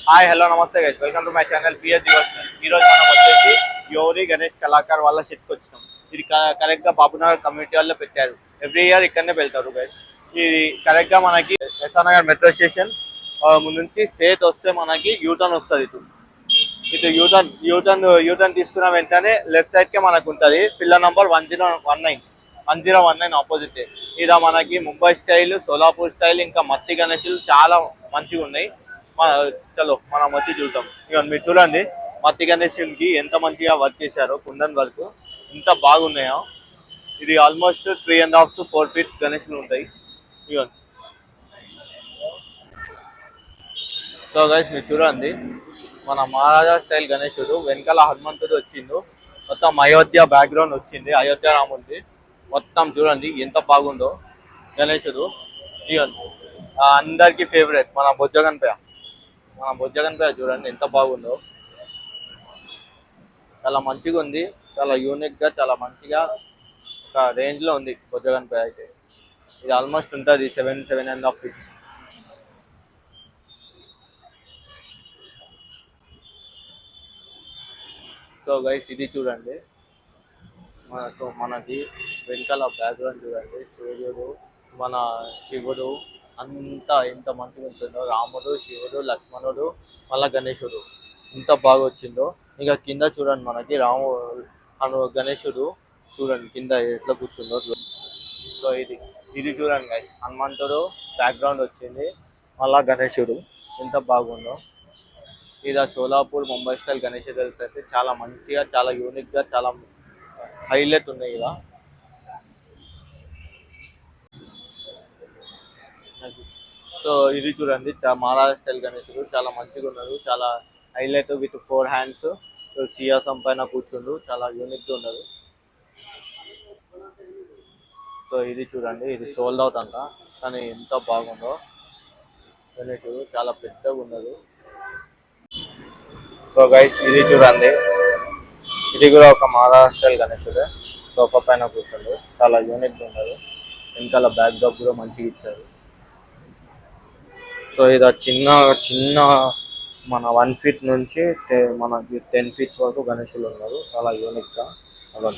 Hi hello నమస్తే guys welcome to my channel PS devotional. ఈ రోజు మనం వచ్చేసి యోరి గణేష్ కళాకార్ వాళ్ళ షెట్కి వచ్చినాం. ఇది కరెక్ట్ గా బాబునగర్ కమ్యూనిటీ వాళ్ళు పెట్టారు. ఎవ్రీ ఇయర్ ఇక్కడనే వెళ్తారు గైస్. ఇది కరెక్ట్ గా మనకి ఎస్ఆర్ నగర్ మెట్రో స్టేషన్ నుంచి స్ట్రేట్ వస్తే మనకి యూటర్న్ వస్తుంది. ఇటు యూటర్న్ తీసుకున్న వెంటనే లెఫ్ట్ సైడ్ కే మనకు ఉంటుంది పిల్లర్ నంబర్ 1019 ఆపోజిట్. ఇలా మనకి ముంబై స్టైల్, సోలాపూర్ స్టైల్, ఇంకా మట్టి గణేషులు చాలా మంచిగా ఉన్నాయి. చలో మనం వచ్చి చూద్దాం. ఇక మీరు చూడండి మట్టి గణేషులకి ఎంత మంచిగా వర్క్ చేశారో, కుందన్ వర్క్ ఎంత బాగున్నాయో. ఇది ఆల్మోస్ట్ 3.5 to 4 feet గణేషులు ఉంటాయి. ఇక సో గైస్ మీరు చూడండి మన మహారాజా స్టైల్ గణేశుడు వెనకాల హనుమంతుడు వచ్చిండు. మొత్తం అయోధ్య బ్యాక్గ్రౌండ్ వచ్చింది, అయోధ్య రాముంది. మొత్తం చూడండి ఎంత బాగుందో గణేశుడు. ఇక అందరికి ఫేవరెట్ మన బొజ్జగన్పేయ చూడండి ఎంత బాగుందో. చాలా మంచిగా ఉంది, చాలా యూనిక్ గా, చాలా మంచిగా ఒక రేంజ్ లో ఉంది బొజ్జగన్పేయ అయితే. ఇది ఆల్మోస్ట్ ఉంటుంది 7.5 feet. సో గైస్ ఇది చూడండి మనకి వెనకాల బ్యాక్గ్రౌండ్ చూడండి. సూర్యుడు, మన శివుడు అంతా ఎంత మంచిగా ఉంటుందో. రాముడు, శివుడు, లక్ష్మణుడు, మళ్ళా గణేశుడు ఎంత బాగా వచ్చిందో. ఇక కింద చూడండి మనకి గణేశుడు చూడండి కింద ఎట్లా కూర్చుందో. సో ఇది చూడండి గైస్, హనుమంతుడు బ్యాక్గ్రౌండ్ వచ్చింది, మళ్ళా గణేశుడు ఎంత బాగుందో. ఇది సోలాపూర్ ముంబై స్టైల్ గణేష్ అయితే చాలా మంచిగా, చాలా యూనిక్ గా, చాలా హైలైట్ ఉన్నాయి ఇలా. సో ఇది చూడండి మహారాజా స్టైల్ గణేశుడు చాలా మంచిగా ఉన్నారు, చాలా హైలైట్ విత్ 4 hands. సియాసం పైన కూర్చుండు, చాలా యూనిక్ గా ఉన్నారు. సో ఇది చూడండి, ఇది సోల్డ్ అవుట్ అంట, కానీ ఎంత బాగుందో. గణేశుడు చాలా పెద్దగా ఉన్నారు. సో గైస్ ఇది చూడండి, ఇది కూడా ఒక మహారాష్ట్ర స్టైల్ గణేశుడే. సోఫా పైన కూర్చుండు, చాలా యూనిక్ గా ఉన్నారు. వెనకాల బ్యాక్ డ్రాప్ కూడా మంచిగా ఇచ్చారు. సో ఇది చిన్న మన 1 feet నుంచి మనకి 10 feet వరకు గణేశులు ఉన్నారు, చాలా యూనిక్ గా. అలా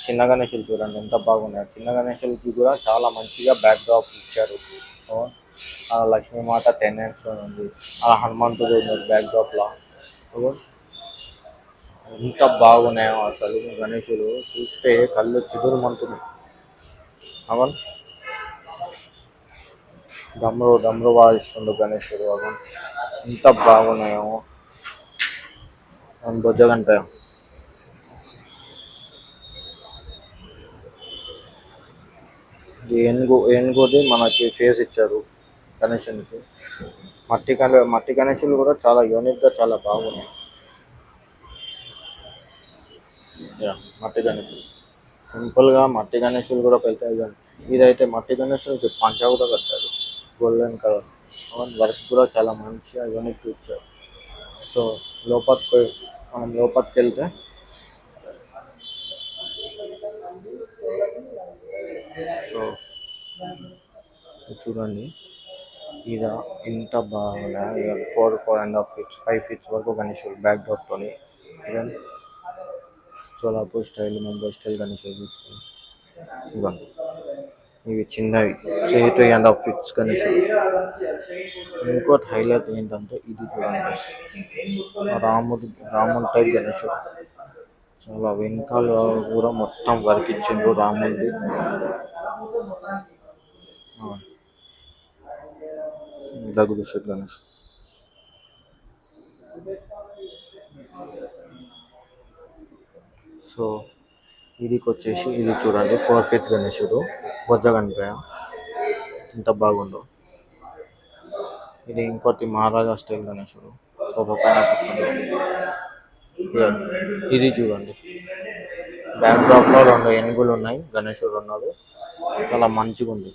చిన్న గణేశులు చూడండి ఎంత బాగున్నారు. చిన్న గణేశులకి కూడా చాలా మంచిగా బ్యాక్ డ్రాప్ ఇచ్చారు. లక్ష్మీమాత 10 hands లో ఉంది, అలా హనుమంతుడు ఉన్నారు బ్యాక్ డ్రాప్ లా. ఎంత బాగున్నాయో అసలు గణేశులు చూస్తే కళ్ళు చిగురుమంటున్నాయి. అవన్ డమ్రు వాయిస్తుండు గణేశుడు. అవన్ ఎంత బాగున్నాయో. బొజ్జగంటాయో ఏనుగుది మనకి ఫేస్ ఇచ్చారు గణేశునికి. మట్టి గణేశులు కూడా చాలా యూనిక్ గా, చాలా బాగున్నాయి. మట్టి గణేశులు సింపుల్ గా మట్టి గణేశులు కూడా పెడతాయి, కానీ ఇదైతే మట్టి గణేశులకి పంచ కూడా కట్టారు గోల్డెన్ కలర్. వర్క్ కూడా చాలా మంచిగా యూనిక్ ఇచ్చారు. సో మనం లోపలికి వెళ్తే సో చూడండి ఇది ఇంత బాగా 4.5 feet 5 feet వరకు గణేశుడు బ్యాక్ డ్రాప్ తోని. Even Solapur style, Mumbai style గణేశుడు తీసుకుని ఇవి చిన్నవి 3.5 feet గణేశుడు. ఇంకోటి హైలైట్ ఏంటంటే ఇది చూడండి, రాముడి టైప్ గణేశుడు. చాలా వెనకాల కూడా మొత్తం వర్క్ ఇచ్చిండ్రు రాముడిది. దగ్గు గణేష్. సో ఇది చూడండి 4 feet గణేశుడు బొజ్జగన్పేయ ఎంత బాగుందో. ఇది ఇంకోటి మహారాజా స్టైల్ గణేశుడు సోఫా పైన కూర్చుండు. ఇది చూడండి బ్యాక్ డ్రాప్ లో 2 ఏనుగులు ఉన్నాయి, గణేశుడు ఉన్నాడు, చాలా మంచిగా ఉంది.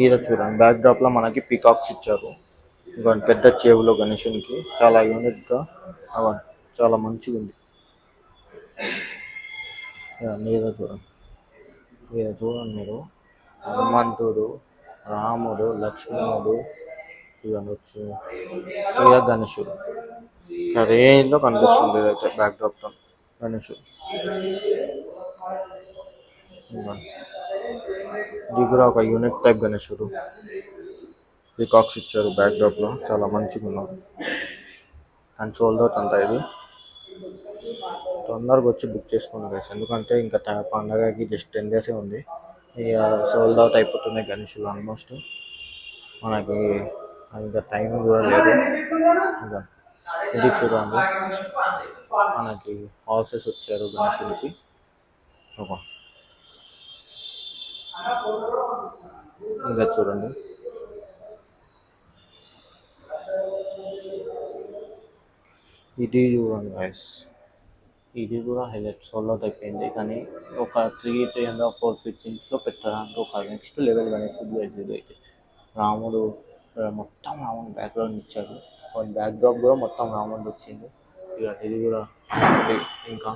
ఇది చూడండి బ్యాక్ డ్రాప్ లో మనకి పీకాక్స్ ఇచ్చారు. ఇంకా పెద్ద చెవులు గణేశునికి, చాలా యూనిక్ గా, చాలా మంచిగా ఉంది. చూడండి మీరు హనుమంతుడు, రాముడు, లక్ష్మణుడు, ఇవన్నీ వచ్చి ఇక గణేశుడు రేంజ్లో కనిపిస్తుంది ఇదైతే బ్యాక్ డ్రాప్తో గణేశుడు. ఇది కూడా ఒక యూనిక్ టైప్ గణేశుడు. పీకాక్స్ ఇచ్చారు బ్యాక్ డ్రాప్లో, చాలా మంచిగా ఉన్నారు. అండ్ సోల్డ్ అవుట్ అంట. ఇది తొందరగా వచ్చి బుక్ చేసుకోండి గైస్, ఎందుకంటే ఇంకా పండగకి జస్ట్ 10 days ఉంది. ఇక సోల్డ్ అవుట్ అయిపోతున్నాయి గణేశులు ఆల్మోస్ట్. మనకి ఇంకా టైం కూడా లేదు. ఇంకా ఇది చూడండి, మనకి హౌసెస్ వచ్చారు గణేశుడికి. ఇంకా చూడండి, ఇది చూడండి గైస్, ఇది కూడా హైలైట్. సోల్డ్ అవుట్ అయిపోయింది, కానీ ఒక 3.5-4 feet ఇంట్లో పెట్టడానికి ఒక నెక్స్ట్ లెవెల్ గణేశుడు ఇది అయితే. రాముడు మొత్తం రాముడు బ్యాక్గ్రౌండ్ ఇచ్చారు. బ్యాక్ డ్రాప్ కూడా మొత్తం రాముడు వచ్చింది. ఇక ఇది కూడా ఇంకా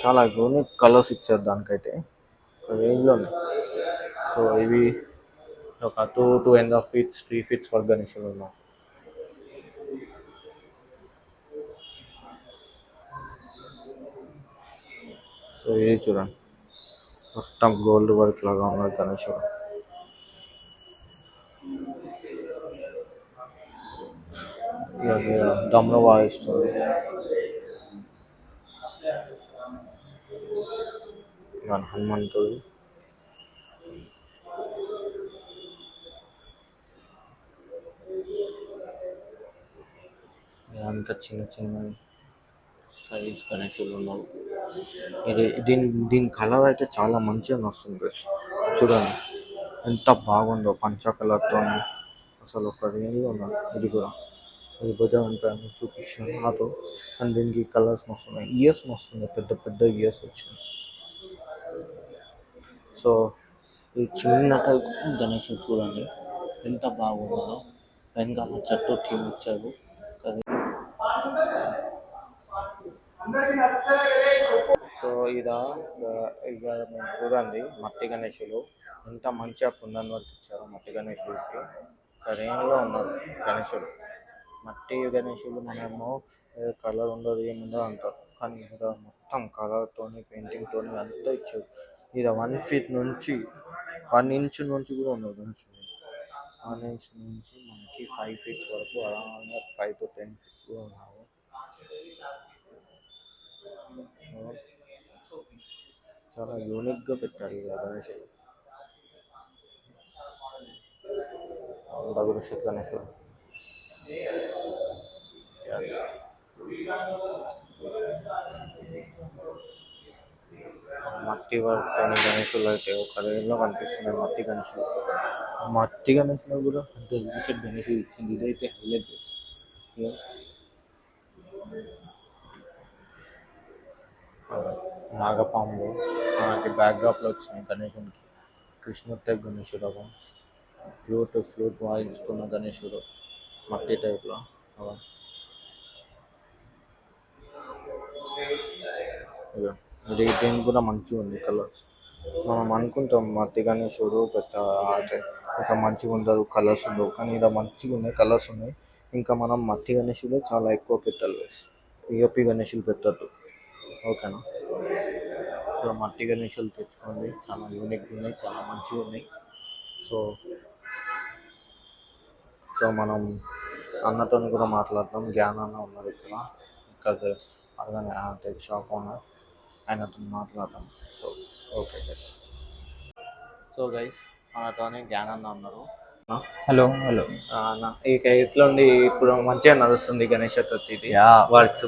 చాలా యూనిక్ కలర్స్ ఇచ్చారు దానికైతే, రేంజ్లో ఉన్నాయి. సో ఇవి ఒక 2.5 feet 3 feet వరకు గణేశులు ఉన్నాయి. సో ఇది చూడండి, మొత్తం గోల్డ్ వర్క్ లాగా ఉన్నాడు గణేశుడు. దమ్ములో వాయిస్తుంది. హనుమంతుడు, అంతా చిన్న చిన్న సైజ్ గణేశులు ఉన్నారు. దీని కలర్ అయితే చాలా మంచిగా వస్తుంది గైస్. చూడండి ఎంత బాగుందో, పంచా కలర్తో అసలు ఒక రేంజ్లో ఉన్నాడు. ఇది కూడా ఇది భుజం చూపించిన నాతో. అండ్ దీనికి కలర్స్ వస్తున్నాయి, ఇయర్స్ వస్తున్నాయి, పెద్ద పెద్ద ఇయర్స్ వచ్చినాయి. సో ఈ చిన్న టైప్ గణేశుడు చూడండి ఎంత బాగుందో. వెనకాల చెట్టు థీమ్ ఇచ్చారు. సో ఇక మేము చూడండి మట్టి గణేశులు ఎంత మంచిగా కుందన్ వర్క్ ఇచ్చారు. మట్టి గణేశుడికి రేంజ్లో ఉన్నారు గణేశుడు. మట్టి గణేశులు మనము కలర్ ఉండదు ఏముండదు అంటారు, కానీ ఇక్కడ మొత్తం కలర్తోని పెయింటింగ్తోని అంతా ఇచ్చారు. ఇది 1 feet నుంచి 1 inch నుంచి కూడా ఉండదు గణేశుడు. 1 inch నుంచి మనకి 5 feet వరకు, అరౌండ్ 5 to 10 feet కూడా ఉన్నారు. చాలా యూనిక్గా పెట్టారు ఈ గణేశుడు. గణేశుడు మట్టి వర్క్ గణేశులు అయితే ఒక రేంజ్లో కనిపిస్తున్నాయి. మట్టి గణేశులు కూడా అంత రీసెంట్ గణేశుడు ఇచ్చింది. ఇదైతే హైలైట్ చేస్తుంది. నాగపాములు మనకి బ్యాక్డ్రాప్లో వచ్చినాయి గణేశునికి. కృష్ణుడి టైప్ గణేశుడు, ఫ్లూట్ వాయిస్తున్న గణేశుడు మట్టి టైప్లో. ఇది దీనికి కూడా మంచిగా ఉంది కలర్స్. మనం అనుకుంటాం మట్టి గణేశుడు పెద్ద అంటే కొంచెం మంచిగా ఉండదు, కలర్స్ ఉండవు, కానీ ఇలా మంచిగా ఉన్నాయి, కలర్స్ ఉన్నాయి. ఇంకా మనం మట్టి గణేశుడు చాలా ఎక్కువ పెట్టాలి వేసి, పిఓపి గణేశులు పెట్టద్దు, ఓకేనా? సో మట్టి గణేశులు తెచ్చుకోండి, చాలా యూనిక్ ఉన్నాయి, చాలా మంచిగా ఉన్నాయి. సో మనం అన్నతో కూడా మాట్లాడతాం. జ్ఞాన్ అన్న ఉన్నారు ఇక్కడ అంటే షాప్ ఓనర్, ఆయనతో మాట్లాడతాం. So okay guys. So guys మనతోనే జ్ఞాన్ అన్న ఉన్నారు. హలో ఇక ఎట్లుంది ఇప్పుడు? మంచిగా నడుస్తుంది గణేష్ చతుర్థి వర్క్స్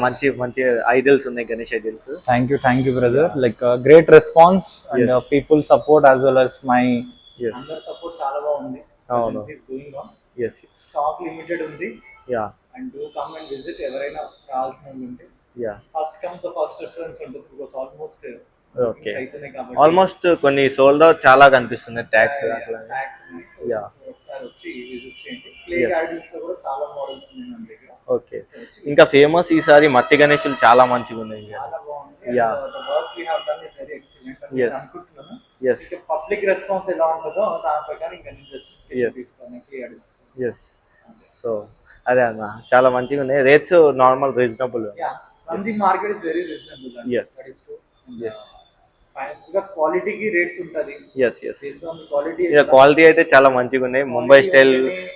మంచి మంచి ఐడియల్స్ ఉన్నాయి, Ganesh ideals. Thank you brother. Like great response and people support as well as my support చాలా బాగుంది. అవును, స్టాక్ లిమిటెడ్ ఉంది. And do come and visit. ఎవరైనా రావాల్సిన ఉంటే first come the first reference ఉంటుంది. బికాజ్ ఆల్మోస్ట్ కొన్ని సోల్డ్ అవుట్ చాలా కనిపిస్తున్నాయి. ట్యాక్స్ ఒకసారి వచ్చి విజిట్ చేయండి. ప్లే గార్డెన్స్ లో కూడా చాలా మోడల్స్ ఉన్నాయి మన దగ్గర. ఓకే. ఇంకా ఫేమస్ ఈసారి మట్టి గణేషులు చాలా మంచిగా ఉన్నాయి. చాలా బాగుంది. Yeah. The work we have done is very excellent అని Yes. నేను అనుకుంటున్నాను. ఎస్ పబ్లిక్ రెస్పాన్స్ ఎలా ఉంటుందో దాని ప్రకారం ఇంకా నేను Yes. జస్టిఫికేషన్ తీసుకొని క్లియర్ చేసుకోవాలి. ఎస్. సో అదే అన్న చాలా మంచిగా ఉన్నాయి. Rates normal reasonable. Yeah, from the market is very reasonable. Yes. That is true. Yes. Because quality కి రేట్స్ ఉంటది. Yes yes. Based on the quality. ఇక క్వాలిటీ అయితే చాలా మంచిగా ఉన్నాయి. ముంబై స్టైల్,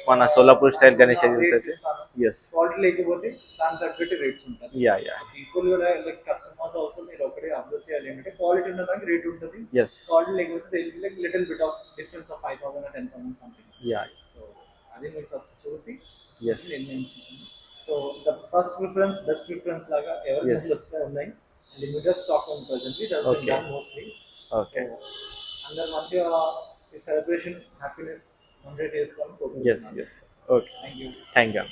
మన సోలాపూర్ స్టైల్ గణేష్ అయితే. ఎస్. క్వాలిటీ లేకపోతే దాని తగ్గట్టు రేట్స్ ఉంటాయి. Yeah yeah. పీపుల్ కూడా లైక్ కస్టమర్స్ ఆల్సో మీరు ఒకటే అబ్జర్వ్ చేయాలి ఏంటంటే క్వాలిటీ ఉన్న దానికి రేట్ ఉంటుంది. ఎస్. క్వాలిటీ లేకపోతే like little bit of difference of 5,000 or 10,000 something. Yeah. So అది మీరు ఫస్ట్ చూసి ఎస్. నిర్ణయించుకోండి. So the first preference best preference లాగా ఎవరి Yes. ముందు వచ్చినా ఉన్నాయి. లిమిటెడ్ స్టాక్ ఉంది presently. That's been Okay. Done mostly. Okay. అందరు మంచిగా ఈ సెలబ్రేషన్ హ్యాపీనెస్ మంచిగా చేసుకొని ఎస్ కోరుకుంటున్నాను. Yes. Okay. Thank you. Thank you.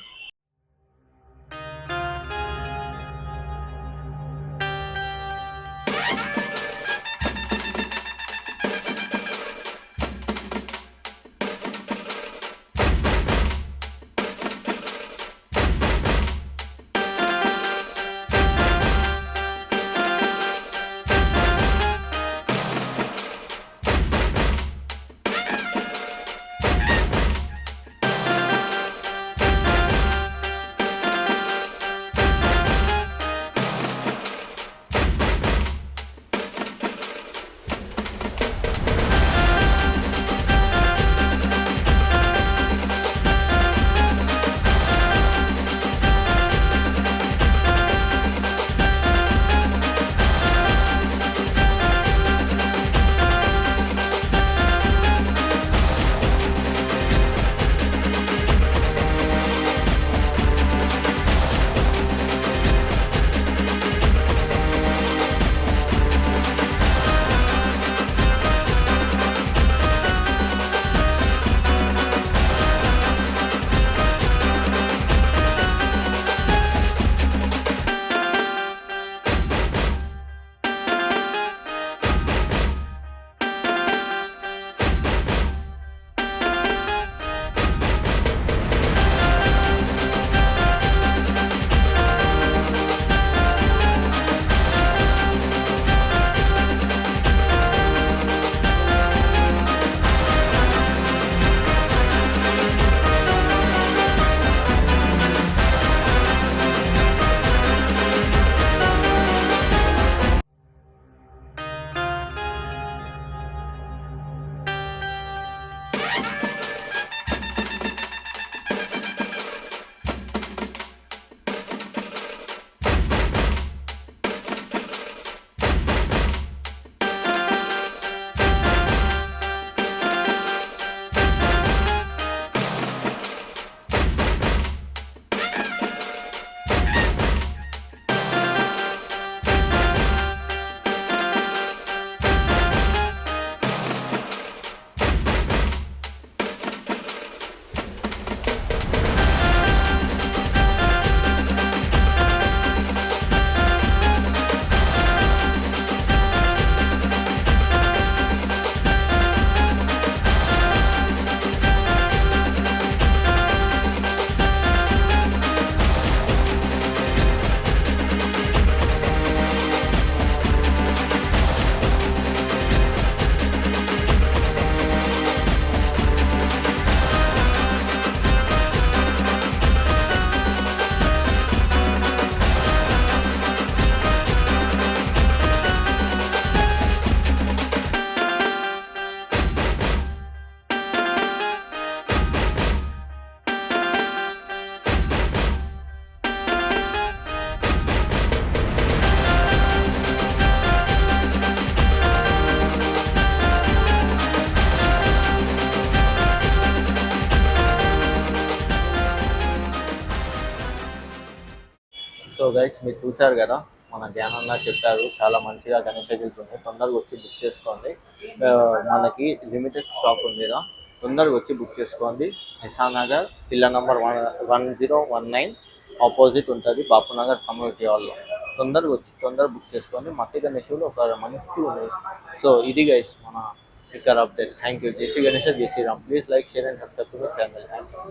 So guys మీరు చూశారు కదా, మన జ్ఞానంగా చెప్పారు, చాలా మంచిగా గణేష్ సైకిల్స్ ఉన్నాయి. తొందరగా వచ్చి బుక్ చేసుకోండి. మనకి లిమిటెడ్ స్టాక్ ఉంది కదా, తొందరగా వచ్చి బుక్ చేసుకోండి. నిశానగర్ పిల్ల నంబర్ 1019 ఆపోజిట్ ఉంటుంది, బాపునగర్ కమ్యూనిటీ హాల్లో. తొందరగా వచ్చి తొందరగా బుక్ చేసుకోండి. మట్టి గణేషులు ఒక మంచి ఉన్నాయి. సో ఇది గైస్ మన ఇక్కడ అప్డేట్. Thank you. జై శ్రీ గణేష్, జై Shriram. Please like, share and subscribe to my channel. Thank you.